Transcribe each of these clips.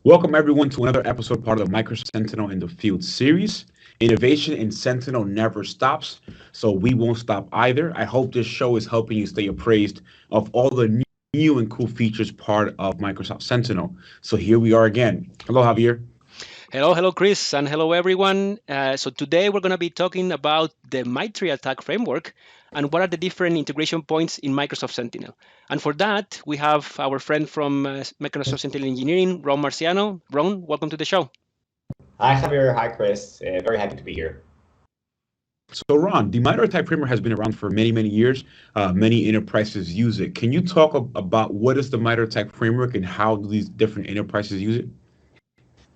Welcome everyone to another episode part of the Microsoft Sentinel in the Field series. Innovation in Sentinel never stops, so we won't stop either. I hope this show is helping you stay appraised of all the new and cool features part of Microsoft Sentinel. So here we are again. Hello, Javier. Hello, Chris, and hello, everyone. So today we're going to be talking about the MITRE Attack Framework and what are the different integration points in Microsoft Sentinel. And for that, we have our friend from Microsoft Sentinel Engineering, Ron Marsiano. Ron, welcome to the show. Hi, Javier. Hi, Chris. Very happy to be here. So Ron, the MITRE Attack Framework has been around for many years. Many enterprises use it. Can you talk about what is the MITRE Attack Framework and how do these different enterprises use it?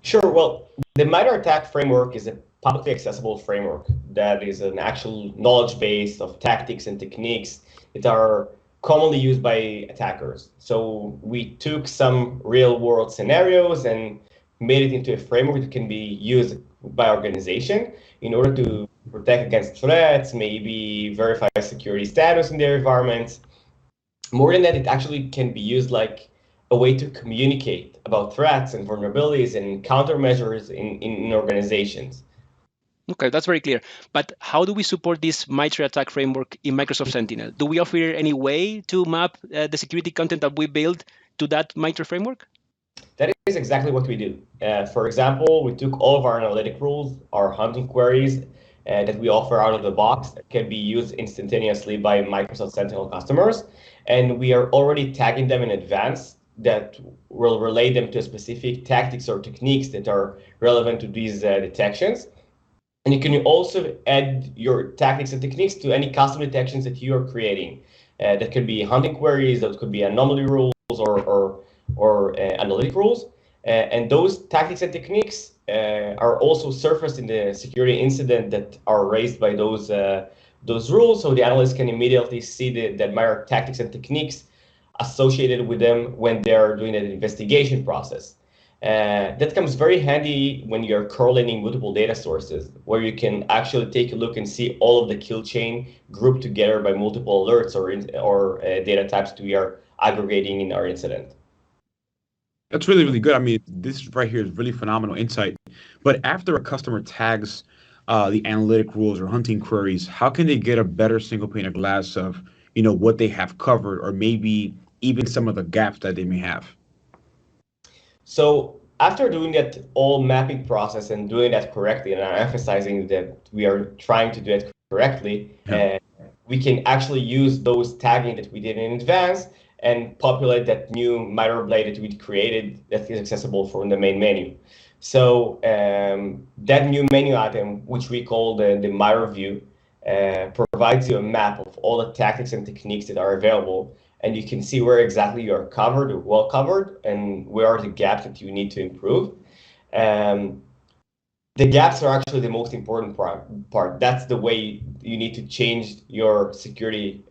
Sure. Well, the MITRE Attack Framework is a publicly accessible framework that is an actual knowledge base of tactics and techniques that are commonly used by attackers. So we took some real-world scenarios and made it into a framework that can be used by organization in order to protect against threats, maybe verify security status in their environments. More than that, it actually can be used like a way to communicate about threats and vulnerabilities and countermeasures in organizations. Okay, that's very clear. But how do we support this MITRE Attack Framework in Microsoft Sentinel? Do we offer any way to map the security content that we build to that MITRE framework? That is exactly what we do. For example, we took all of our analytic rules, our hunting queries that we offer out of the box that can be used instantaneously by Microsoft Sentinel customers, and we are already tagging them in advance that will relate them to specific tactics or techniques that are relevant to these detections. And you can also add your tactics and techniques to any custom detections that you are creating. That could be hunting queries, that could be anomaly rules or analytic rules. And those tactics and techniques are also surfaced in the security incident that are raised by those rules. So the analyst can immediately see that MITRE tactics and techniques associated with them when they're doing an investigation process. That comes very handy when you're correlating multiple data sources, where you can actually take a look and see all of the kill chain grouped together by multiple alerts or data types that we are aggregating in our incident. That's really good. I mean, this right here is really phenomenal insight. But after a customer tags the analytic rules or hunting queries, how can they get a better single pane of glass of what they have covered, or maybe even some of the gaps that they may have? So after doing that all mapping process and doing that correctly, and I'm emphasizing that we are trying to do it correctly, we can actually use those tagging that we did in advance and populate that new MITRE blade that we created that is accessible from the main menu. So that new menu item, which we call the MITRE view, provides you a map of all the tactics and techniques that are available, and you can see where exactly you are covered or well covered and where are the gaps that you need to improve. The gaps are actually the most important part. That's the way you need to change your security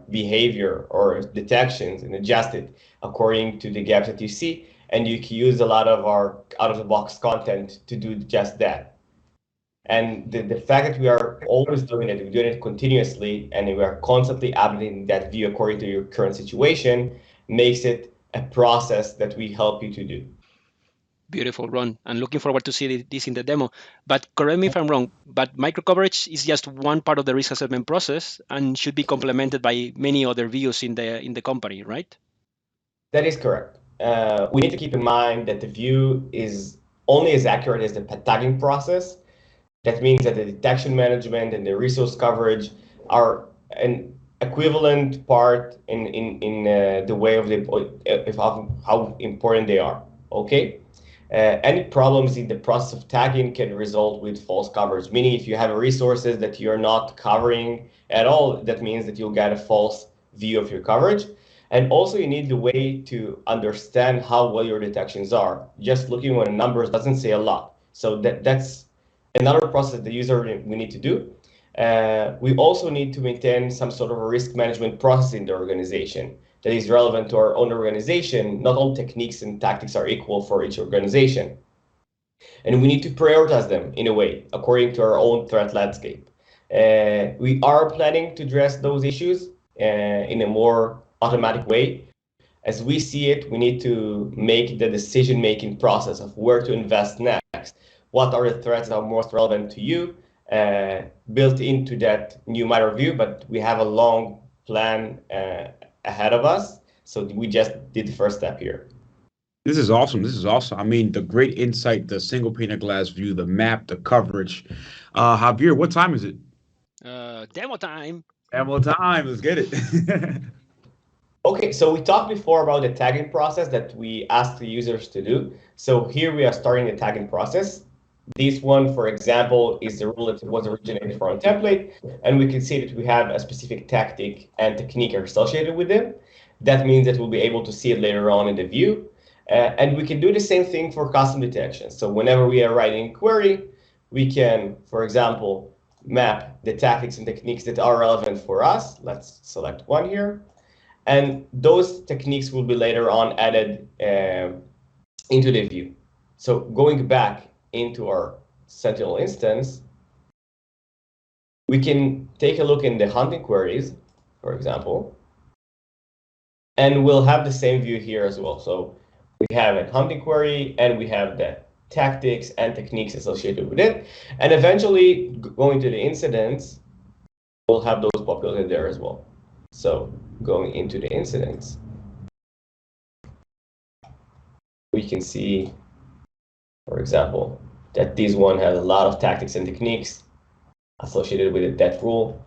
behavior or detections and adjust it according to the gaps that you see. And you can use a lot of our out-of-the-box content to do just that. And the fact that we are always doing it, we're doing it continuously, and we are constantly updating that view according to your current situation, makes it a process that we help you to do. Beautiful, Ron. And looking forward to see this in the demo. But correct me if I'm wrong, but micro coverage is just one part of the risk assessment process and should be complemented by many other views in the company, right? That is correct. We need to keep in mind that the view is only as accurate as the tagging process. That means that the detection management and the resource coverage are an equivalent part in the way of how important they are. Okay. Any problems in the process of tagging can result with false coverage, meaning if you have resources that you're not covering at all, that means that you'll get a false view of your coverage. And also you need the way to understand how well your detections are. Just looking at numbers doesn't say a lot. So that's another process the user we need to do. We also need to maintain some sort of a risk management process in the organization that is relevant to our own organization. Not all techniques and tactics are equal for each organization. And we need to prioritize them in a way, according to our own threat landscape. We are planning to address those issues in a more automatic way as we see it, we need to make the decision-making process of where to invest next. What are the threats that are most relevant to you, built into that new MITRE view, but we have a long plan ahead of us. So we just did the first step here. This is awesome. This is awesome. I mean, the great insight, the single pane of glass view, the map, the coverage. Javier, what time is it? Demo time. Demo time. Let's get it. Okay, so we talked before about the tagging process that we asked the users to do. So here we are starting the tagging process. This one, for example, is the rule that was originated from a template, and we can see that we have a specific tactic and technique associated with it. That means that we'll be able to see it later on in the view. And we can do the same thing for custom detection. So whenever we are writing a query, we can, for example, map the tactics and techniques that are relevant for us. Let's select one here. And those techniques will be later on added into the view. So going back into our Sentinel instance, we can take a look in the hunting queries, for example, and we'll have the same view here as well. So we have a hunting query, and we have the tactics and techniques associated with it. And eventually, going to the incidents, we'll have those populated there as well. So going into the incidents, we can see, for example, that this one has a lot of tactics and techniques associated with that rule.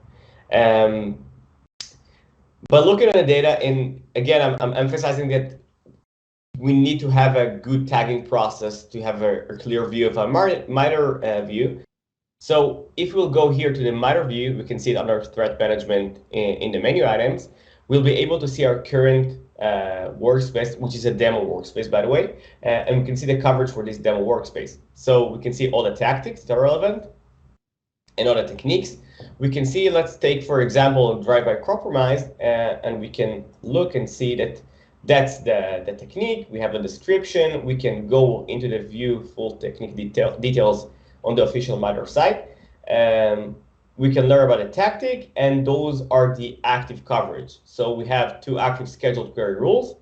But looking at the data, and again, I'm emphasizing that we need to have a good tagging process to have a clear view of a MITRE view. So if we'll go here to the MITRE view, we can see it under threat management in the menu items. We'll be able to see our current workspace, which is a demo workspace, by the way, and we can see the coverage for this demo workspace. So we can see all the tactics that are relevant and all the techniques. We can see, let's take, for example, drive-by compromise, and we can look and see that that's the technique. We have the description. We can go into the view full technique details on the official MITRE site. We can learn about the tactic, and those are the active coverage. So we have 2 active scheduled query rules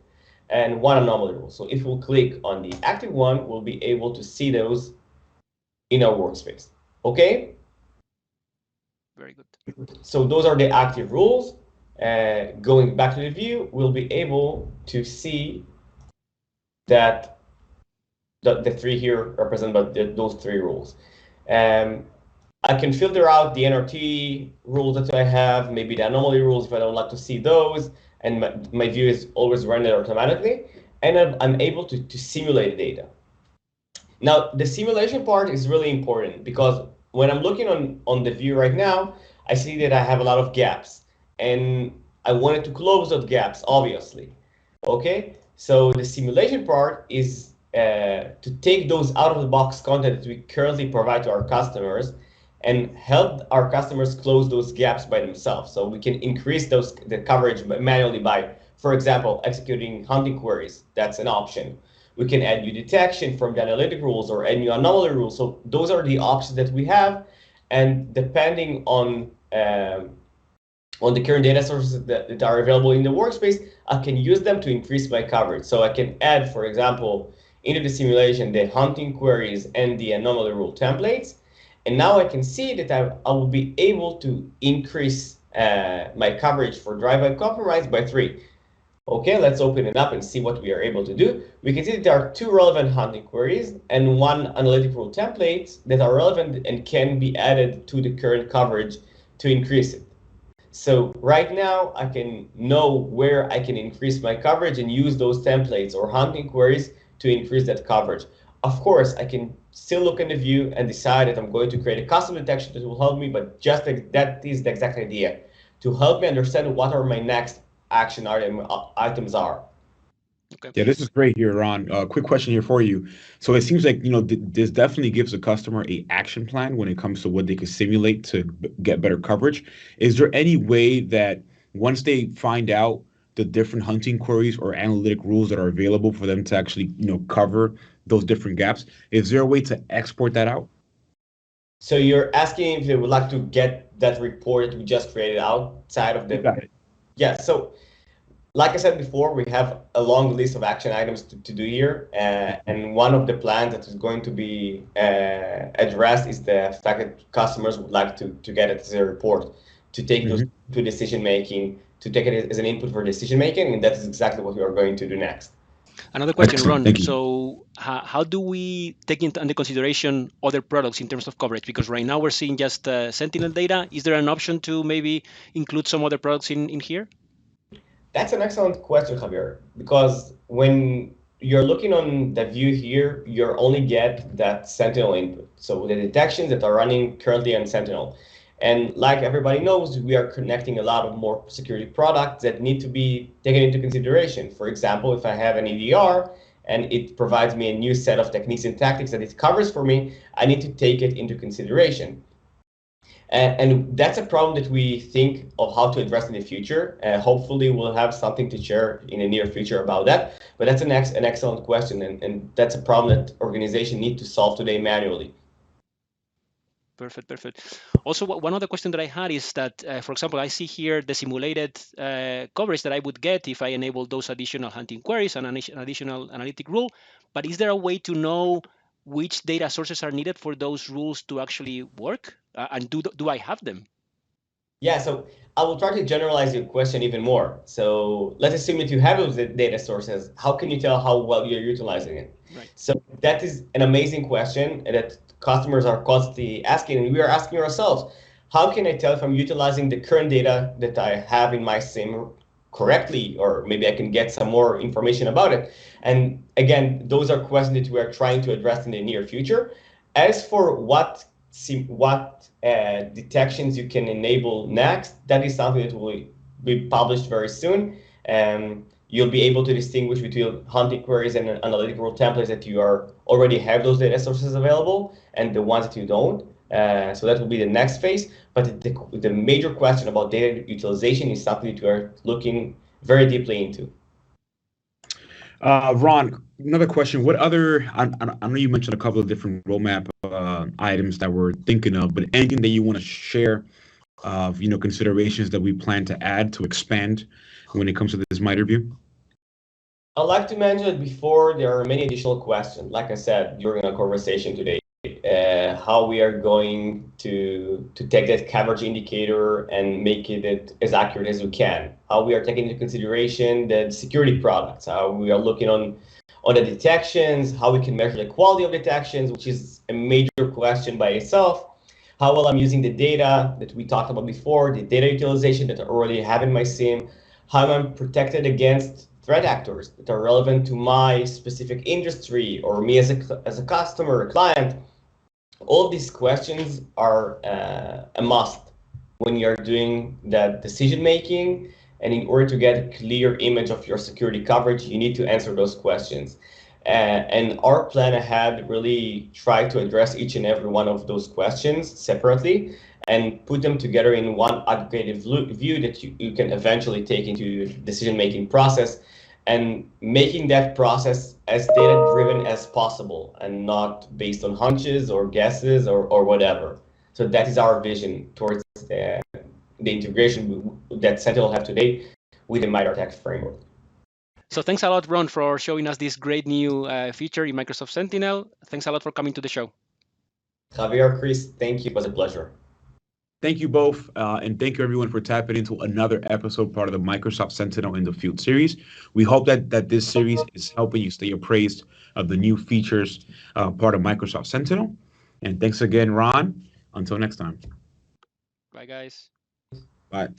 and 1 anomaly rule. So if we'll click on the active one, we'll be able to see those in our workspace. Okay? Very good. So those are the active rules. Going back to the view, we'll be able to see that the 3 here represent those 3 rules. I can filter out the NRT rules that I have, maybe the anomaly rules if I don't like to see those, and my view is always rendered automatically, and I'm able to simulate the data. Now, the simulation part is really important because when I'm looking on the view right now, I see that I have a lot of gaps, and I wanted to close those gaps, obviously. Okay, so the simulation part is to take those out-of-the-box content that we currently provide to our customers and help our customers close those gaps by themselves. So we can increase the coverage manually by, for example, executing hunting queries. That's an option. We can add new detection from the analytic rules or add new anomaly rules. So those are the options that we have. And depending on the current data sources that are available in the workspace, I can use them to increase my coverage. So I can add, for example, into the simulation, the hunting queries and the anomaly rule templates. And now I can see that I will be able to increase my coverage for drive-by compromise by 3. Okay, let's open it up and see what we are able to do. We can see that there are 2 relevant hunting queries and 1 analytic rule template that are relevant and can be added to the current coverage to increase it. So right now, I can know where I can increase my coverage and use those templates or hunting queries to increase that coverage. Of course, I can still look in the view and decide that I'm going to create a custom detection that will help me, but just that is the exact idea, to help me understand what are my next action items are. Okay. Yeah, this is great here, Ron. Quick question here for you. So it seems like, this definitely gives the customer a action plan when it comes to what they could simulate to get better coverage. Is there any way that once they find out the different hunting queries or analytic rules that are available for them to actually, cover those different gaps, is there a way to export that out? So you're asking if they would like to get that report that we just created outside of the... You got it. Yeah, so like I said before, we have a long list of action items to do here. And one of the plans that is going to be addressed is the fact that customers would like to get it as a report, to take those to decision making, to take it as an input for decision making. And that is exactly what we are going to do next. Another question, Excellent. Ron. Thank you. So how do we take into consideration other products in terms of coverage? Because right now we're seeing just Sentinel data. Is there an option to maybe include some other products in here? That's an excellent question, Javier, because when you're looking on the view here, you only get that Sentinel input. So the detections that are running currently on Sentinel. And like everybody knows, we are connecting a lot of more security products that need to be taken into consideration. For example, if I have an EDR and it provides me a new set of techniques and tactics that it covers for me, I need to take it into consideration. And that's a problem that we think of how to address in the future. Hopefully, we'll have something to share in the near future about that. But that's an excellent question, and that's a problem that organizations need to solve today manually. Perfect, perfect. Also, one other question that I had is that, for example, I see here the simulated coverage that I would get if I enable those additional hunting queries and an additional analytic rule. But is there a way to know which data sources are needed for those rules to actually work? And do I have them? Yeah, so I will try to generalize your question even more. So let's assume that you have those data sources. How can you tell how well you're utilizing it? Right. So that is an amazing question that customers are constantly asking, and we are asking ourselves, how can I tell if I'm utilizing the current data that I have in my SIEM correctly, or maybe I can get some more information about it? And again, those are questions that we are trying to address in the near future. As for what detections you can enable next, that is something that will be published very soon. You'll be able to distinguish between hunting queries and analytic rule templates that you already have those data sources available and the ones that you don't. So that will be the next phase. But the major question about data utilization is something that we are looking very deeply into. Ron, another question. What other, I know you mentioned a couple of different roadmap items that we're thinking of, but anything that you want to share of, considerations that we plan to add to expand when it comes to this MITRE view? I'd like to mention that before there are many additional questions, like I said during our conversation today, how we are going to take that coverage indicator and make it as accurate as we can, how we are taking into consideration the security products, how we are looking on the detections, how we can measure the quality of detections, which is a major question by itself, how well I'm using the data that we talked about before, the data utilization that I already have in my SIEM, how I'm protected against threat actors that are relevant to my specific industry or me as a customer, a client. All of these questions are a must when you're doing that decision making. And in order to get a clear image of your security coverage, you need to answer those questions. And our plan ahead really try to address each and every one of those questions separately and put them together in one aggregated view that you can eventually take into your decision-making process, and making that process as data-driven as possible and not based on hunches or guesses or whatever. So that is our vision towards the integration that Sentinel have today with the MITRE Attack Framework. So thanks a lot, Ron, for showing us this great new feature in Microsoft Sentinel. Thanks a lot for coming to the show. Javier, Chris, thank you. It was a pleasure. Thank you both, and thank you everyone for tapping into another episode, part of the Microsoft Sentinel in the Field series. We hope that this series is helping you stay appraised of the new features, part of Microsoft Sentinel. And thanks again, Ron. Until next time. Bye, guys. Bye.